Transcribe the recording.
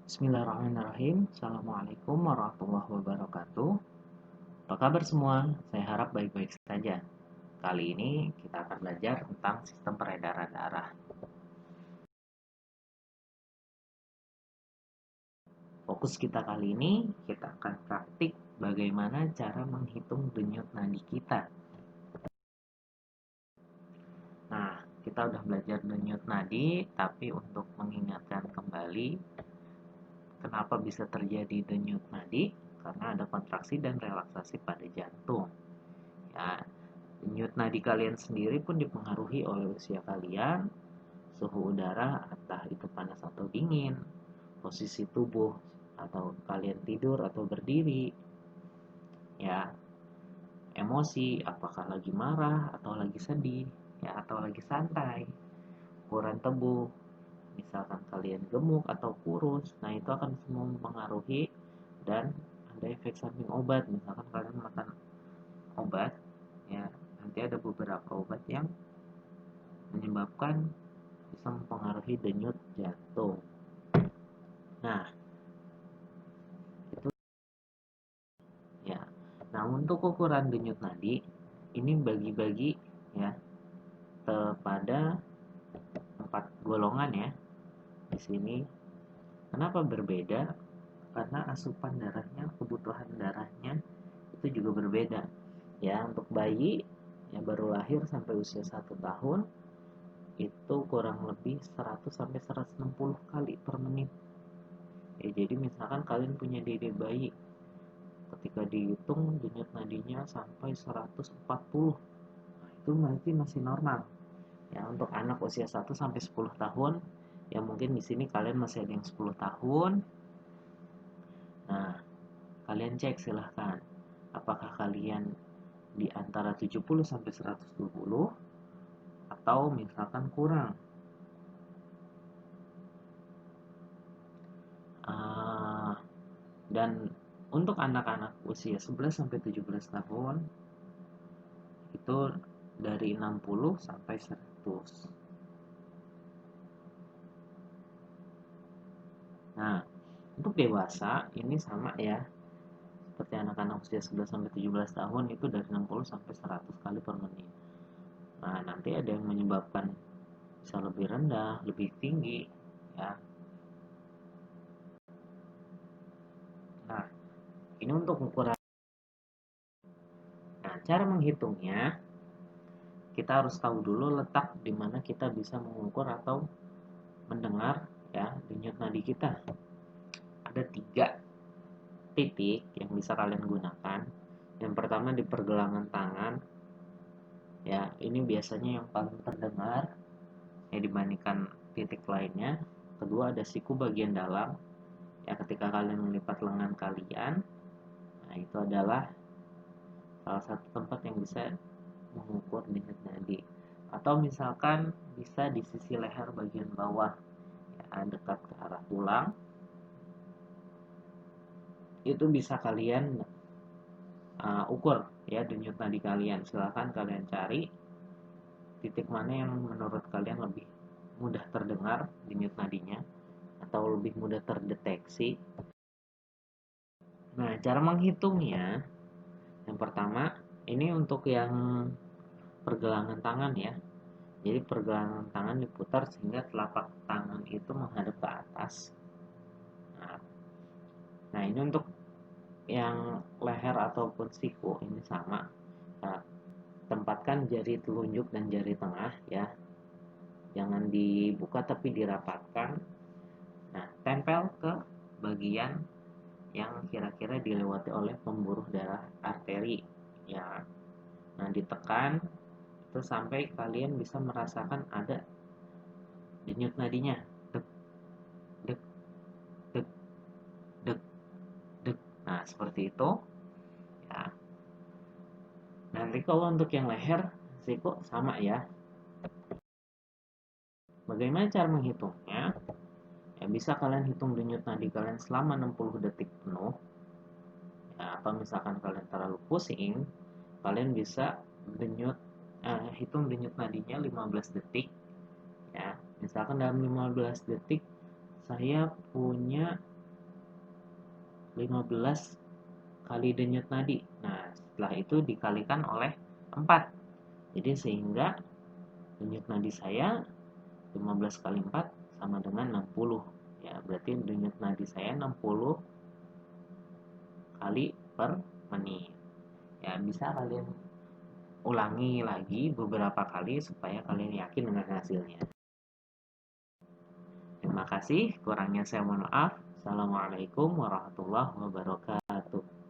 Bismillahirrahmanirrahim. Assalamualaikum warahmatullahi wabarakatuh. Apa kabar semua? Saya harap baik-baik saja. Kali ini kita akan belajar tentang sistem peredaran darah. Fokus kita kali ini, kita akan praktik bagaimana cara menghitung denyut nadi kita. Nah, kita udah belajar denyut nadi, tapi untuk mengingatkan kembali kenapa bisa terjadi denyut nadi, karena ada kontraksi dan relaksasi pada jantung. Ya, denyut nadi kalian sendiri pun dipengaruhi oleh usia kalian, suhu udara, entah itu panas atau dingin, posisi tubuh, atau kalian tidur atau berdiri, ya, emosi, apakah lagi marah atau lagi sedih, ya, atau lagi santai, ukuran tubuh, misalkan kalian gemuk atau kurus, nah itu akan semua mempengaruhi dan ada efek samping obat, misalkan kalian makan obat, ya, nanti ada beberapa obat yang menyebabkan bisa mempengaruhi denyut jantung. Nah, itu ya. Nah, untuk ukuran denyut nadi ini bagi-bagi ya kepada 4 golongan ya. Di sini kenapa berbeda? Karena asupan darahnya, kebutuhan darahnya itu juga berbeda. Ya, untuk bayi yang baru lahir sampai usia 1 tahun itu kurang lebih 100 sampai 160 kali per menit. Ya, jadi misalkan kalian punya dede bayi, ketika dihitung denyut nadinya sampai 140, nah, itu berarti masih normal. Ya, untuk anak usia 1 sampai 10 tahun, ya mungkin di sini kalian masih ada yang 10 tahun. Nah, kalian cek silahkan apakah kalian di antara 70 sampai 120 atau misalkan kurang. Dan untuk anak-anak usia 11 sampai 17 tahun itu dari 60 sampai 100. Nah, untuk dewasa ini sama ya. Seperti anak-anak usia 11 sampai 17 tahun itu dari 60 sampai 100 kali per menit. Nah, nanti ada yang menyebabkan bisa lebih rendah, lebih tinggi ya. Nah, ini untuk ukuran. Nah, cara menghitungnya kita harus tahu dulu letak di mana kita bisa mengukur atau mendengar ya denyut nadi kita. Ada 3 titik yang bisa kalian gunakan. Yang pertama di pergelangan tangan. Ya, ini biasanya yang paling terdengar ya dibandingkan titik lainnya. Kedua ada siku bagian dalam. Ya, ketika kalian melipat lengan kalian, nah itu adalah salah satu tempat yang bisa mengukur denyut nadi. Atau misalkan bisa di sisi leher bagian bawah, ya, dekat ke arah tulang. Itu bisa kalian ukur ya denyut nadi kalian. Silahkan kalian cari titik mana yang menurut kalian lebih mudah terdengar denyut nadinya atau lebih mudah terdeteksi. Nah, cara menghitungnya yang pertama ini untuk yang pergelangan tangan ya. Jadi pergelangan tangan diputar sehingga telapak tangan itu menghadap ke atas. Nah, ini untuk yang leher ataupun siku ini sama. Nah, tempatkan jari telunjuk dan jari tengah ya. Jangan dibuka tapi dirapatkan. Nah, tempel ke bagian yang kira-kira dilewati oleh pembuluh darah arteri ya. Nah, ditekan terus sampai kalian bisa merasakan ada denyut nadinya. Dek, dek, dek, dek, dek. Nah, seperti itu ya. Nanti kalau untuk yang leher, siku sama ya. Bagaimana cara menghitungnya? Ya, bisa kalian hitung denyut nadi kalian selama 60 detik penuh. Ya, atau misalkan kalian terlalu pusing, kalian bisa hitung denyut nadinya 15 detik. Ya, misalkan dalam 15 detik saya punya 15 kali denyut nadi. Nah, setelah itu dikalikan oleh 4. Jadi sehingga denyut nadi saya 15 kali 4 sama dengan 60. Ya, berarti denyut nadi saya 60 kali per menit. Ya, bisa kalian ulangi lagi beberapa kali supaya kalian yakin dengan hasilnya. Terima kasih, kurangnya saya mohon maaf. Assalamualaikum warahmatullahi wabarakatuh.